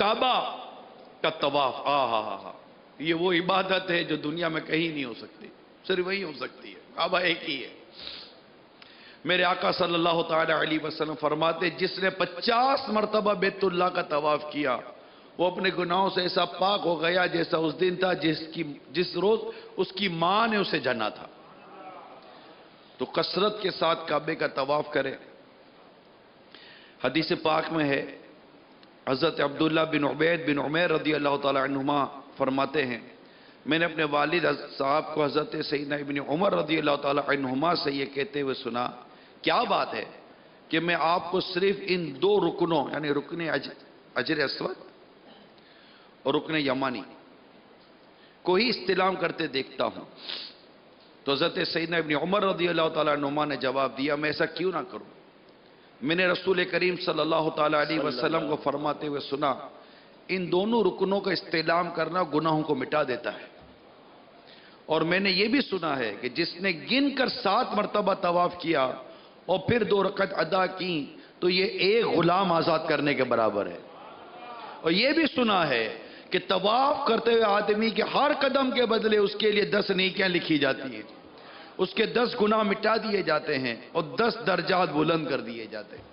کعبہ کا طواف، یہ وہ عبادت ہے جو دنیا میں کہیں نہیں ہو سکتی، صرف وہی ہو سکتی ہے، کعبہ ایک ہی ہے۔ میرے آقا صلی اللہ تعالی علیہ وسلم فرماتے جس نے 50 مرتبہ بیت اللہ کا طواف کیا وہ اپنے گناہوں سے ایسا پاک ہو گیا جیسا اس دن تھا جس روز اس کی ماں نے اسے جنا تھا۔ تو کثرت کے ساتھ کعبے کا طواف کرے۔ حدیث پاک میں ہے، حضرت عبداللہ بن عبید بن عمیر رضی اللہ تعالی عنہما فرماتے ہیں میں نے اپنے والد صاحب کو حضرت سیدنا ابن عمر رضی اللہ تعالی عنہما سے یہ کہتے ہوئے سنا، کیا بات ہے کہ میں آپ کو صرف ان 2 رکنوں یعنی رکن حجر اسود اور رکن یمانی کو ہی استلام کرتے دیکھتا ہوں۔ تو حضرت سیدنا ابن عمر رضی اللہ تعالیٰ عنہما نے جواب دیا میں ایسا کیوں نہ کروں، میں نے رسول کریم صلی اللہ تعالیٰ علیہ وسلم کو فرماتے ہوئے سنا ان دونوں رکنوں کا استعلام کرنا گناہوں کو مٹا دیتا ہے، اور میں نے یہ بھی سنا ہے کہ جس نے گن کر 7 مرتبہ طواف کیا اور پھر 2 رکعت ادا کی تو یہ ایک غلام آزاد کرنے کے برابر ہے، اور یہ بھی سنا ہے کہ طواف کرتے ہوئے آدمی کے ہر قدم کے بدلے اس کے لیے 10 نیکیاں لکھی جاتی ہیں، اس کے 10 گناہ مٹا دیے جاتے ہیں اور 10 درجات بلند کر دیے جاتے ہیں۔